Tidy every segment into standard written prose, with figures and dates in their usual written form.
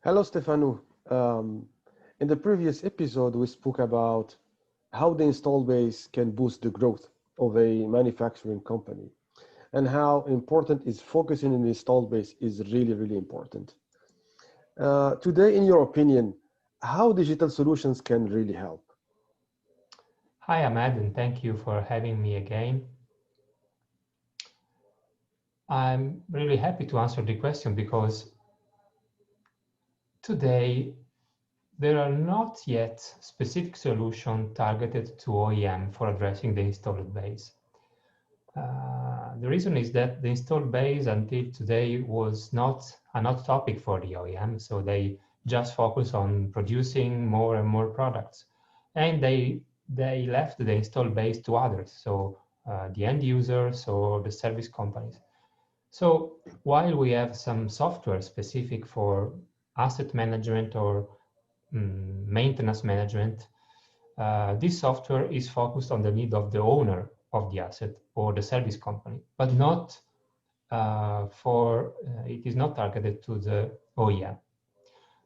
Hello, Stefano. In the previous episode, we spoke about how the install base can boost the growth of a manufacturing company and how important is focusing in the install base is really, really important. Today, in your opinion, how digital solutions can really help? Hi, Ahmed, and thank you for having me again. I'm really happy to answer the question because today there are not yet specific solutions targeted to OEM for addressing the installed base. The reason is that the installed base until today was not a hot topic for the OEM, so they just focus on producing more and more products, and they left the installed base to others, so the end users or the service companies. So while we have some software specific for asset management or maintenance management, this software is focused on the need of the owner of the asset or the service company, but not it is not targeted to the OEM.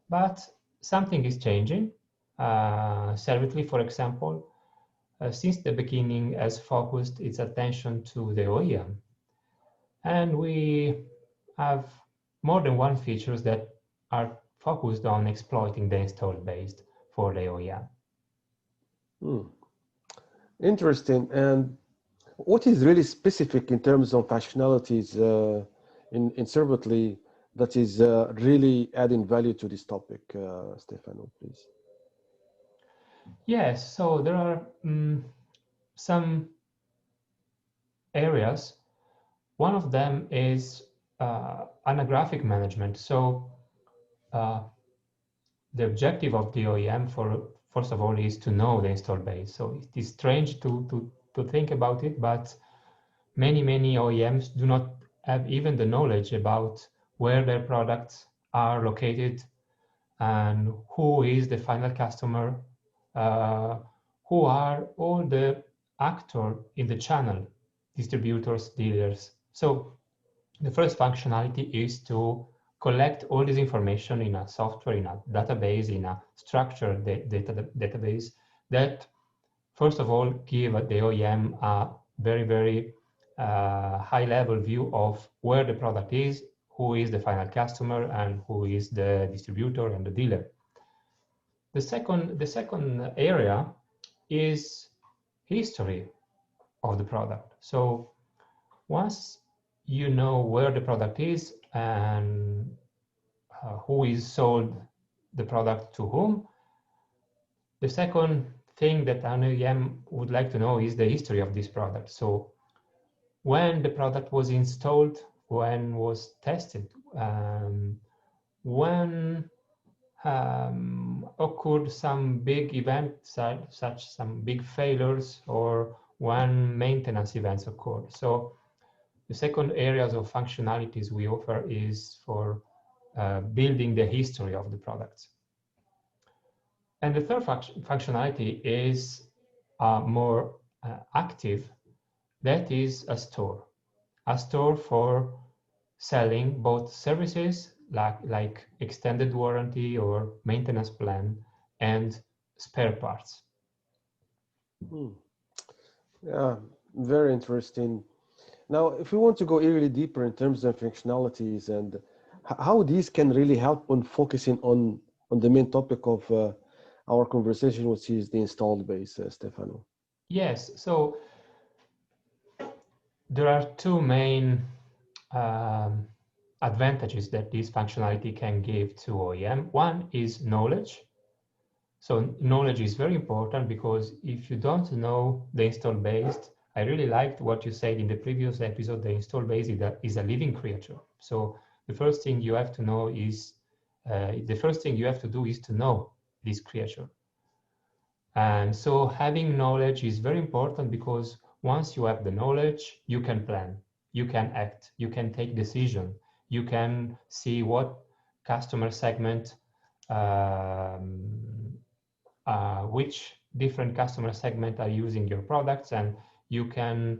But something is changing. Servitly, for example, since the beginning has focused its attention to the OEM. And we have more than one features that are focused on exploiting the installed base for the OEM. Hmm. Interesting. And what is really specific in terms of functionalities in Servotly that is really adding value to this topic, Stefano, please? Yes, so there are some areas. One of them is anaggraphic management. So uh, the objective of the OEM, first of all, is to know the install base. So it is strange to think about it, but many OEMs do not have even the knowledge about where their products are located and who is the final customer, uh, who are all the actors in the channel, distributors, dealers. So the first functionality is to collect all this information in a software, in a database, in a structured database that, first of all, give the OEM a very high-level view of where the product is, who is the final customer, and who is the distributor and the dealer. The second area is history of the product. So once you know where the product is and who is sold the product to whom, the second thing that an OEM would like to know is the history of this product. So when the product was installed, when was tested, when occurred some big events, such some big failures, or when maintenance events occurred. So the second areas of functionalities we offer is for building the history of the products. And the third functionality is more active. That is a store for selling both services like extended warranty or maintenance plan and spare parts. Hmm. Yeah, very interesting. Now, if we want to go really deeper in terms of functionalities and how these can really help on focusing on the main topic of our conversation, which is the installed base, Stefano. Yes, so there are two main um, advantages that this functionality can give to OEM. One is knowledge. So knowledge is very important because if you don't know the install base, I really liked what you said in the previous episode, the install base is a living creature. So the first thing you have to know is, the first thing you have to do is to know this creature. And so having knowledge is very important because once you have the knowledge, you can plan, you can act, you can take decision, you can see what customer segment, which different customer segment are using your products, and you can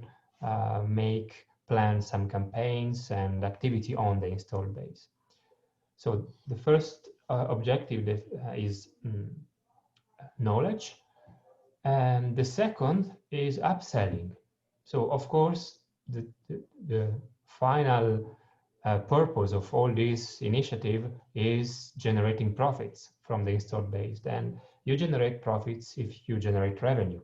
plan some campaigns and activity on the install base. So the first objective that, is knowledge, and the second is upselling. So of course, the final purpose of all this initiative is generating profits from the installed base. And you generate profits if you generate revenue.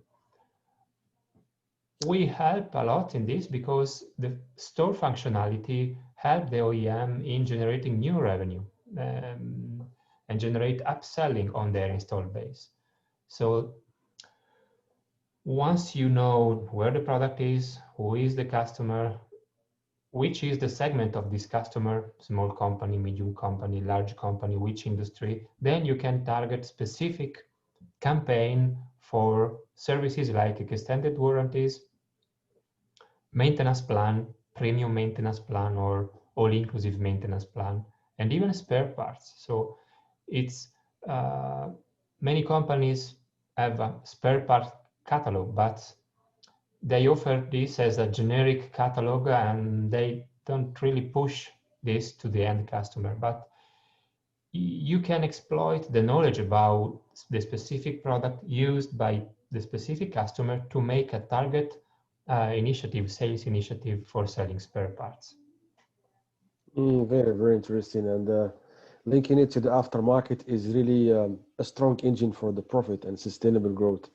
We help a lot in this because the store functionality help the OEM in generating new revenue and generate upselling on their installed base. So once you know where the product is, who is the customer, which is the segment of this customer, small company, medium company, large company, which industry, then you can target specific campaign for services like extended warranties, maintenance plan, premium maintenance plan, or all-inclusive maintenance plan, and even spare parts. So it's many companies have a spare part catalog, but they offer this as a generic catalog and they don't really push this to the end customer. But you can exploit the knowledge about the specific product used by the specific customer to make a target initiative, sales initiative for selling spare parts. Very, very interesting. And linking it to the aftermarket is really a strong engine for the profit and sustainable growth.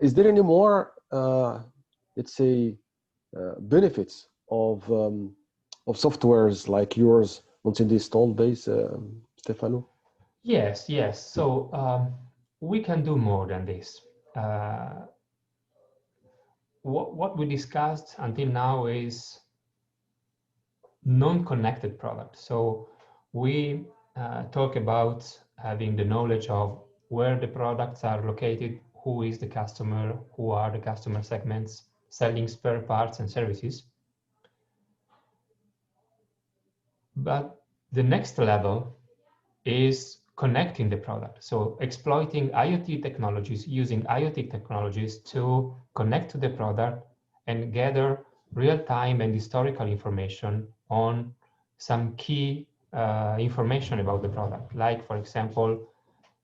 Is there any more, let's say, benefits of softwares like yours once in the installed base, Stefano? Yes, yes. So we can do more than this. What we discussed until now is non-connected product. So we talk about having the knowledge of where the products are located, who is the customer, who are the customer segments, selling spare parts and services. But the next level is connecting the product. So exploiting IoT technologies, using IoT technologies to connect to the product and gather real-time and historical information on some key information about the product, like, for example,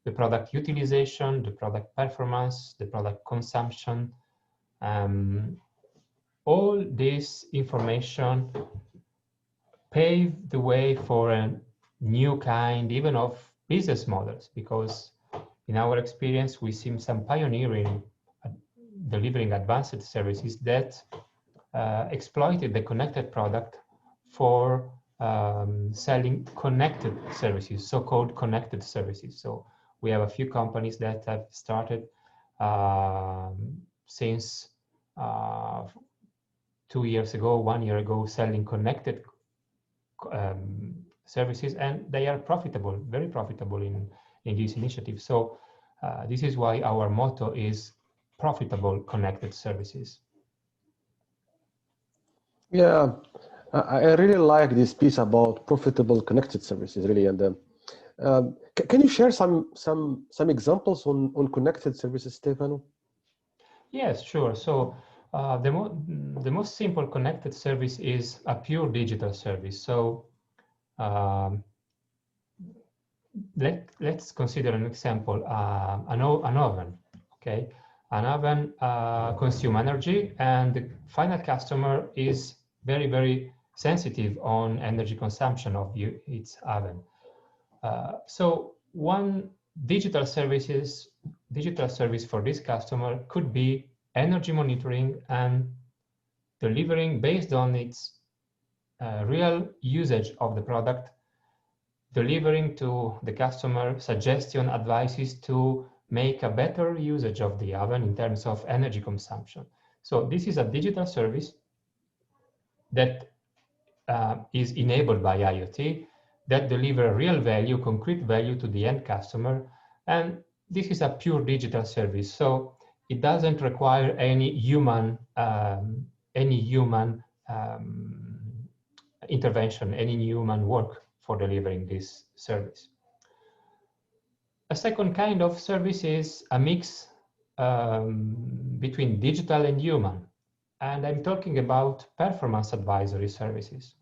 the product utilization, the product performance, the product consumption. All this information pave the way for a new kind even of business models, because in our experience we see some pioneering delivering advanced services that exploited the connected product for selling connected services, so-called connected services. So we have a few companies that have started since 2 years ago, 1 year ago, selling connected services, and they are profitable, very profitable in this initiative. So this is why our motto is profitable connected services. Yeah, I really like this piece about profitable connected services, really. And can you share some examples on connected services, Stefano? Yes, sure. So the most simple connected service is a pure digital service. So let's consider an example, an oven. Okay, an oven consumes energy, and the final customer is very, very sensitive on energy consumption of its oven. So one digital service for this customer could be energy monitoring and delivering based on its real usage of the product, delivering to the customer suggestion advices to make a better usage of the oven in terms of energy consumption. So this is a digital service that is enabled by IoT, that deliver real value, concrete value to the end customer. And this is a pure digital service. So it doesn't require any human intervention, any human work for delivering this service. A second kind of service is a mix between digital and human. And I'm talking about performance advisory services.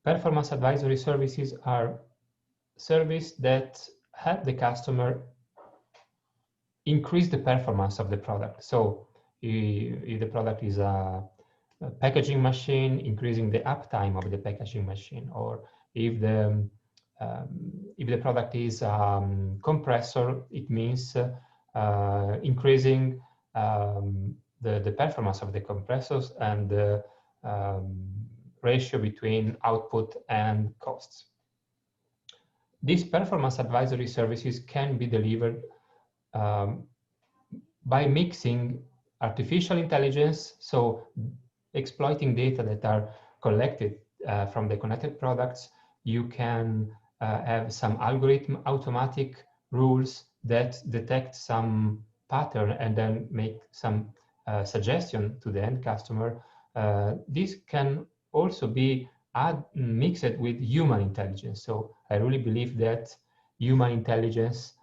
Performance advisory services are services that help the customer increase the performance of the product. So if the product is a packaging machine, increasing the uptime of the packaging machine, or if the product is compressor, it means increasing the performance of the compressors and the ratio between output and costs. These performance advisory services can be delivered by mixing artificial intelligence, so exploiting data that are collected from the connected products. You can have some algorithm automatic rules that detect some pattern and then make some suggestion to the end customer. This can also be mixed with human intelligence. So I really believe that human intelligence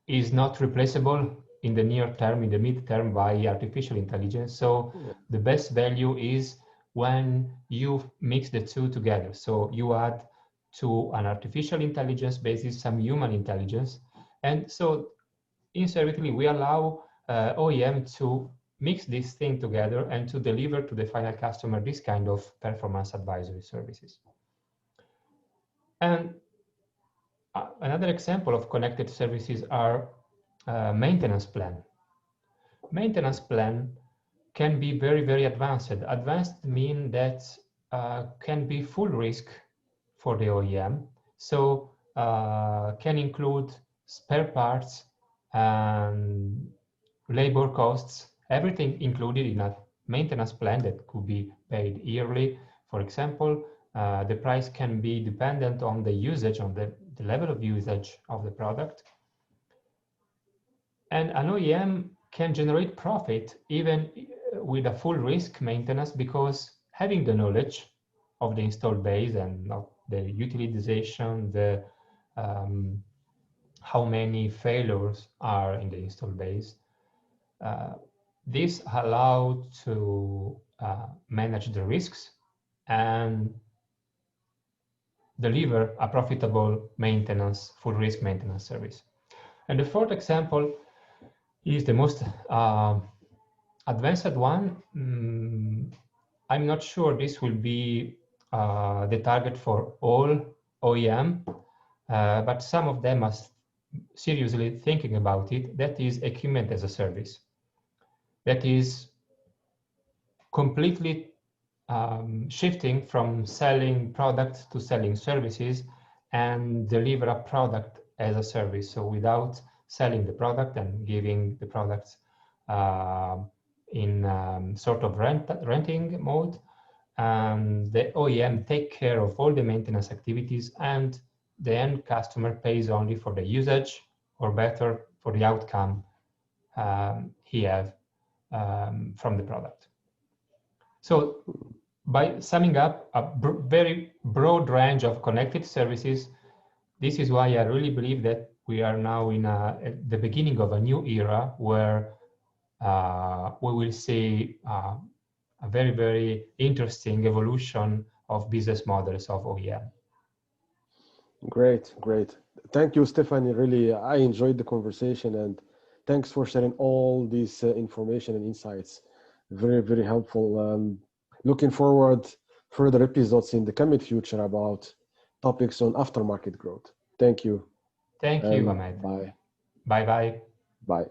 is not replaceable in the near term, in the mid-term, by artificial intelligence. So the best value is when you mix the two together. So you add to an artificial intelligence basis some human intelligence. And so in Servitly, we allow OEM to mix this thing together and to deliver to the final customer this kind of performance advisory services. And another example of connected services are maintenance plan. Maintenance plan can be very, very advanced. Advanced mean that can be full risk for the OEM. So can include spare parts and labor costs, everything included in a maintenance plan that could be paid yearly. For example, the price can be dependent on the usage, on the level of usage of the product. And an OEM can generate profit even with a full risk maintenance, because having the knowledge of the installed base and of the utilization, the how many failures are in the installed base, this allows to manage the risks and deliver a profitable maintenance, full risk maintenance service. And the fourth example is the most advanced one. I'm not sure this will be the target for all OEM, but some of them are seriously thinking about it. That is equipment as a service. That is completely shifting from selling products to selling services and deliver a product as a service. So without selling the product and giving the products in sort of renting mode, the OEM take care of all the maintenance activities, and the end customer pays only for the usage, or better, for the outcome he has from the product. So by summing up a very broad range of connected services, this is why I really believe that we are now in at the beginning of a new era where we will see a very, very interesting evolution of business models of OEM. Great, great. Thank you, Stephanie. Really, I enjoyed the conversation, and thanks for sharing all this information and insights. Very, very helpful. Looking forward further episodes in the coming future about topics on aftermarket growth. Thank you. Thank you, Ahmed. Bye. Bye-bye. Bye.